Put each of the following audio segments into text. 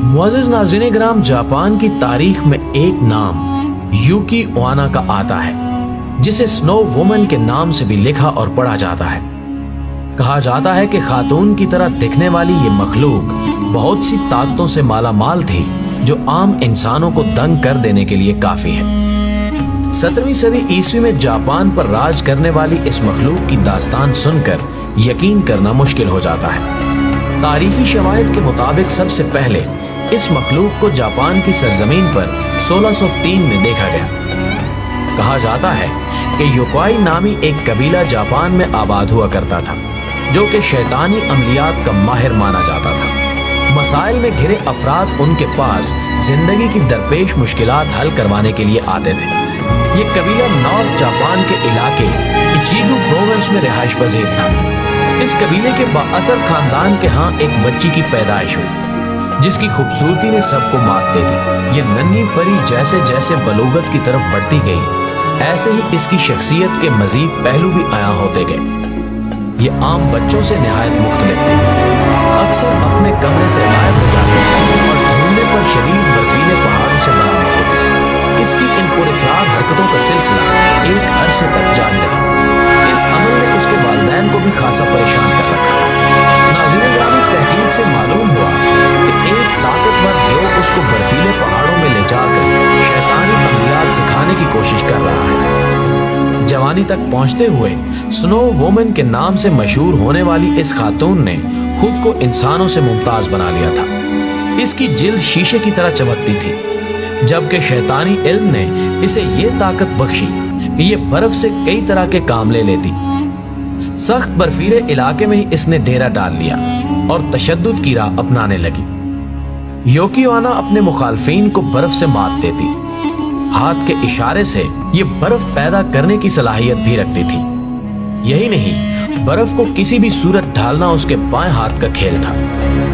मुअज़्ज़िज़ नाज़रीन किराम, जापान की तारीख में एक नाम यूकी ओना का आता है, जिसे स्नो वुमन के नाम से भी लिखा और पढ़ा जाता है। कहा जाता है कि खातून की तरह दिखने वाली ये मखलूक बहुत सी ताकतों से माला माल थी, जो आम इंसानों को दंग कर देने के लिए काफी है। 17वीं सदी ईस्वी में जापान पर राज करने वाली इस मखलूक की दास्तान सुनकर यकीन करना मुश्किल हो जाता है। तारीखी शवाहिद के मुताबिक सबसे पहले इस मखलूक को जापान की सरजमीन पर 1603 में देखा गया। कहा जाता है कि योकाई नामी एक कबीला जापान में आबाद हुआ करता था, जो कि शैतानी अमलियात का माहिर माना जाता था। मसाइल में घिरे अफराद उनके पास जिंदगी की दरपेश मुश्किलात हल करवाने के लिए आते थे। ये कबीला नॉर्थ जापान के इलाके इचिगु प्रोविंस में रिहाइश पजीर था। इस कबीले के बाअसर खानदान के यहाँ एक बच्ची की पैदाइश हुई, जिसकी खूबसूरती ने सबको मात दे दी। ये नन्ही परी जैसे जैसे बलूगत की तरफ बढ़ती गई, ऐसे ही इसकी शख्सियत के मजीद पहलू भी आया होते गए। ये आम बच्चों से निहायत मुख्तलिफ थी। अक्सर अपने कमरे से गायब हो जाती और ढूंढने पर शदीद बर्फीले पहाड़ों से बरामद होती। इसकी इन पुरस्कार हरकतों का सिलसिला एक अरसे तक जारी रहा। इस अमल ने उसके वालिदैन को भी खासा परेशान कर रखा। नाज़रीन ग्रामी, तहकीक से मालूम हुआ कि एक ताकतवर गिरोह उसको बर्फीले पहाड़ों में ले जाकर शैतानी अमलियात सिखाने की कोशिश कर रहा है। जवानी तक पहुंचते हुए स्नो वुमन के नाम से मशहूर होने वाली इस खातून ने खुद को इंसानों से मुमताज बना लिया था। इसकी जिल्द शीशे की तरह चमकती थी, जबकि शैतानी इल्म ने इसे ये ताकत बख्शी कि ये बर्फ से कई तरह के काम ले लेती। सख्त बर्फीले इलाके में ही इसने डेरा डाल लिया और तशद्दुद की राह अपनाने लगी। योकी ओना अपने मुखालफीन को बर्फ से मात देती। हाथ के इशारे से ये बर्फ पैदा करने की सलाहियत भी रखती थी। यही नहीं, बर्फ को किसी भी सूरत ढालना उसके बाएं हाथ का खेल था।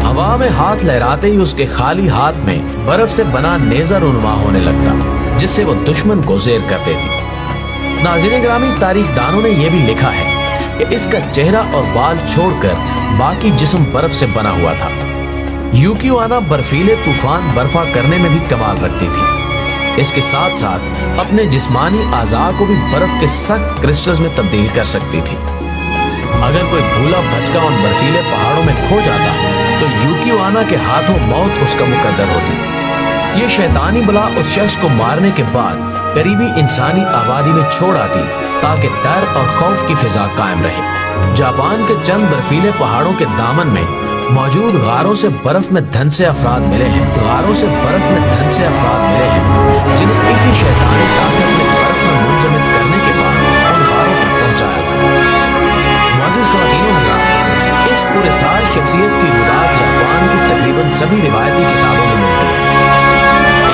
हवा में हाथ लहराते ही उसके खाली हाथ में बर्फ से बना नेज़ा रुनुमा होने लगता, जिससे वो दुश्मन को ज़ेर कर देती। नाज़रीन ग्रामी, तारीखदानों ने यह भी लिखा है कि इसका चेहरा और बाल छोड़कर बाकी जिस्म बर्फ से बना हुआ था। यूकी ओना बर्फीले तूफान बर्फा करने में भी कमाल रखती थी। इसके साथ साथ अपने जिस्मानी आज़ा को भी बर्फ के सख्त क्रिस्टल्स में तब्दील कर सकती थी। अगर कोई भूला भटका उन बर्फीले पहाड़ों में खो जाता तो यूकी ओना के हाथों मौत उसका मुकद्दर होती। ये शैतानी बला उस शख्स को मारने के बाद करीबी इंसानी आबादी में छोड़ आती, ताकि डर और खौफ की फिजा कायम रहे। जापान के चंद बर्फीले पहाड़ों के दामन में मौजूद गारों से बर्फ में धंसे अफराद मिले हैं। जिन्हें इसी शैतानी ताकत ने बर्फ में मुंजमद करने के बाद उन गारों तक पहुंचाया था। मुअज़्ज़िज़ ख़वातीन व हज़रात, इस पुरस्कार शख्सियत की रुदात जापान की तकरीबन सभी रिवायती किताबों में मिलती है।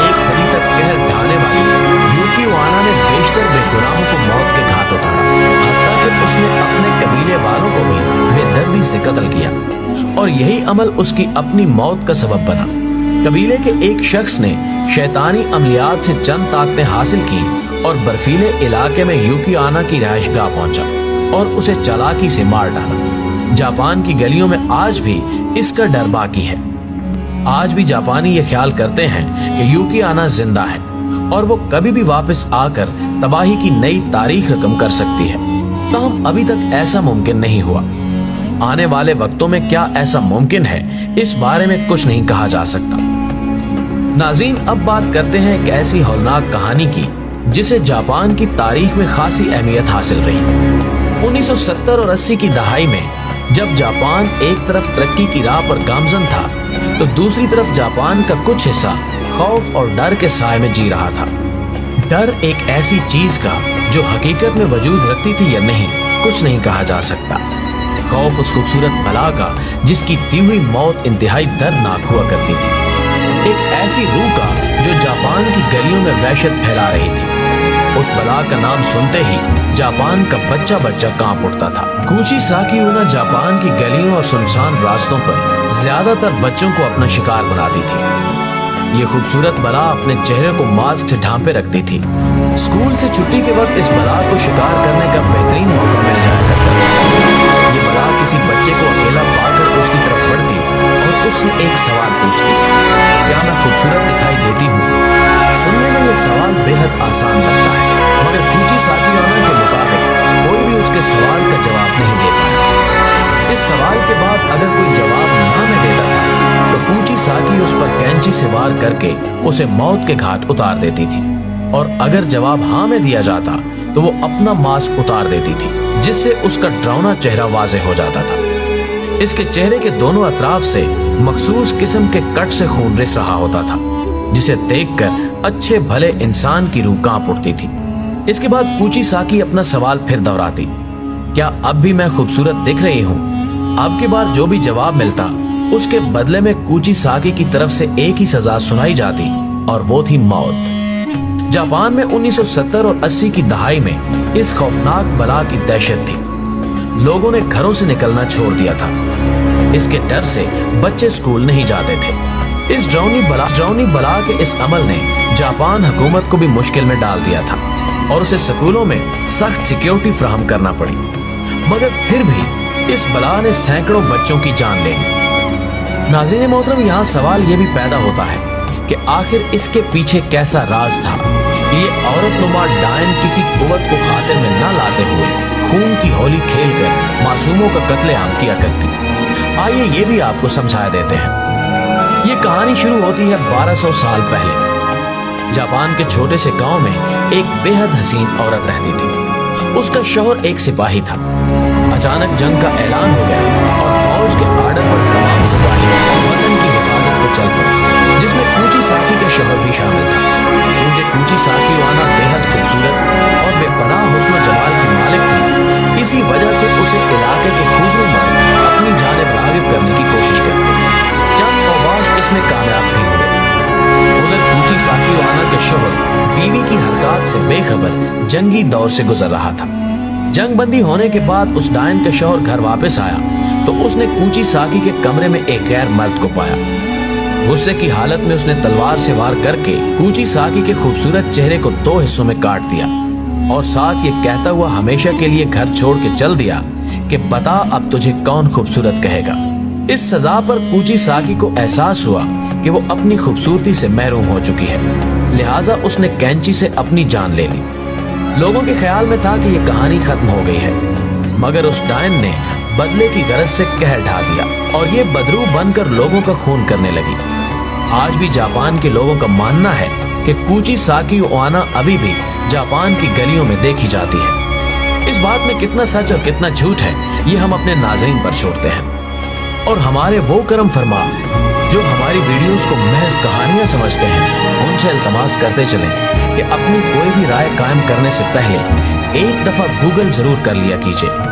एक सदी तक कहर ढाने वाली यूकी ओना ने बेशतर बेगुनाहों को मौत के घाट उतारा, हत्ता कि उसने अपने कबीले वालों को भी बेदर्दी से कत्ल किया, और यही अमल उसकी अपनी मौत का सबब बना। कबीले के एक शख्स ने शैतानी अमलियात से चंद ताकतें हासिल की और बर्फीले इलाके में यूकी ओना की रिहाइशगाह पहुंचा और उसे चालाकी से मार डाला। जापान की गलियों में आज भी इसका डर बाकी है। आज भी जापानी ये ख्याल करते हैं कि यूकी ओना जिंदा है और वो कभी भी वापस आकर तबाही की नई तारीख रकम कर सकती है। ताहम अभी तक ऐसा मुमकिन नहीं हुआ। आने वाले वक्तों में क्या ऐसा मुमकिन है, इस बारे में कुछ नहीं कहा जा सकता। नाज़रीन, अब बात करते हैं एक ऐसी हौलनाक कहानी की जिसे जापान की तारीख में खासी अहमियत हासिल रही। 1970 और 80 की दहाई में जब जापान एक तरफ तरक्की की राह पर गामजन था, तो दूसरी तरफ जापान का कुछ हिस्सा खौफ और डर के साए में जी रहा था। डर एक ऐसी चीज का जो हकीकत में वजूद रखती थी या नहीं, कुछ नहीं कहा जा सकता। खौफ उस खूबसूरत बला का जिसकी दी हुई मौत इंतहाई दर्दनाक हुआ करती थी। एक ऐसी रूह का जो जापान की गलियों में वहशत फैला रही थी। उस बला का नाम सुनते ही जापान का बच्चा बच्चा कांप उठता था। कूची साकी ऊना जापान की गलियों और सुनसान रास्तों पर ज्यादातर बच्चों को अपना शिकार बनाती थी। ये खूबसूरत बला अपने चेहरे को मास्क से ढांपे रखती थी। स्कूल से छुट्टी के वक्त इस बला को शिकार करने का बेहतरीन मौका मिल जाया करता था। ये बला किसी बच्चे को अकेला पाकर उसकी तरफ बढ़ती और उससे एक सवाल पूछती। क्या मैं खूबसूरत दिखाई देती हूँ? सुनने में यह सवाल बेहद आसान लगता है, मगर कूची साकीयाना के मुताबिक कोई भी उसके सवाल का जवाब नहीं दे पाया। इस सवाल के बाद अगर कोई जवाब ना में देता था तो कूची साकी उस पर कैंची से वार करके उसे मौत के घाट उतार देती थी, और अगर जवाब हाँ में दिया जाता तो वो अपना मास्क उतार देती थी, जिससे उसका डरावना चेहरा वाज़ेह हो जाता था। इसके चेहरे के दोनों अतराफ से मखसूस किस्म के कट से खून रिस रहा होता था, जिसे देखकर अच्छे भले इंसान की रूह कांप उठती थी। इसके बाद कूची साकी अपना सवाल फिर दोहराती, क्या अब भी मैं खूबसूरत दिख रही हूँ? अब की बार जो भी जवाब मिलता उसके बदले में कूची साकी की तरफ से एक ही सजा सुनाई जाती, और वो थी मौत। जापान में 1970 और 80 की दहाई में इस खौफनाक बला की दहशत थी। लोगों ने घरों से निकलना छोड़ दिया था। इसके डर से बच्चे स्कूल नहीं जाते थे। इस ड्राउनी बला के इस अमल ने जापान हुकूमत को भी मुश्किल में डाल दिया था, और उसे स्कूलों में सख्त सिक्योरिटी फराहम करना पड़ी। मगर फिर भी इस बला ने सैकड़ों बच्चों की जान ले ली। नाज़रीन मोहतरम, यहाँ सवाल ये भी पैदा होता है कि आखिर इसके पीछे कैसा राज था कि ये औरतनुमा डायन किसी कुव्वत को खातिर में न लाते हुए खून की होली खेलकर मासूमों का कत्लेआम किया करती। आइए ये भी आपको समझा देते हैं। ये कहानी शुरू होती है 1200 साल पहले। जापान के छोटे से गांव में एक बेहद हसीन औरत रहती थी। उसका शौहर एक सिपाही था। अचानक जंग का ऐलान हो गया और फौज के आर्डर पर तमाम सिपाही वतन की हिफाजत को चल पड़े, जिसमें कूची साकी का शौहर भी शामिल था। चूंकि कूची साकीयाना बेहद खूबसूरत और बेपनाह हुस्न जमाल की मालिक थी, इसी वजह से उसे इलाके के खूबरू मर्द अपनी जानिब राग़िब करने की कोशिश करते। चंद औबाश इसमें कामयाब भी हुए। उधर कूची साकीयाना के शौहर बीवी की हरकत से बेखबर जंगी दौर से गुजर रहा था। जंग बंदी होने के बाद उस डायन का शौहर घर वापस आया तो उसने कूची साकी के कमरे में एक गैर मर्द को पाया। गुस्से की हालत में उसने तलवार से वार करके कूची साकी के खूबसूरत चेहरे को 2 हिस्सों में काट दिया, और साथ ये कहता हुआ हमेशा के लिए घर छोड़ के चल दिया कि बता अब तुझे कौन खूबसूरत कहेगा। इस सजा पर कूची साकी को एहसास हुआ कि वो अपनी खूबसूरती से महरूम हो चुकी है, लिहाजा उसने कैंची से अपनी जान ले ली। लोगों के ख्याल में था कि ये कहानी खत्म हो गई है, मगर उस डायन ने बदले की गरज से कहर ढा दिया और ये बदरू बनकर लोगों का खून करने लगी। आज भी जापान के लोगों का मानना है कि कूची साकीयाना अभी भी जापान की गलियों में देखी जाती है। इस बात में कितना सच और कितना झूठ है, ये हम अपने नाज़रीन पर छोड़ते हैं। और हमारे वो करम फरमा जो हमारी वीडियोस को महज कहानियां समझते हैं, उनसे इल्तमास करते चलें कि अपनी कोई भी राय कायम करने से पहले एक दफा गूगल जरूर कर लिया कीजिए।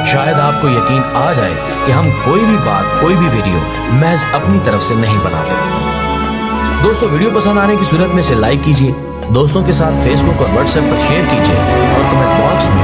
शायद आपको यकीन आ जाए कि हम कोई भी बात, कोई भी वीडियो महज अपनी तरफ से नहीं बनाते। दोस्तों, वीडियो पसंद आने की सूरत में इसे लाइक कीजिए, दोस्तों के साथ फेसबुक और व्हाट्सएप पर शेयर कीजिए, और कमेंट बॉक्स में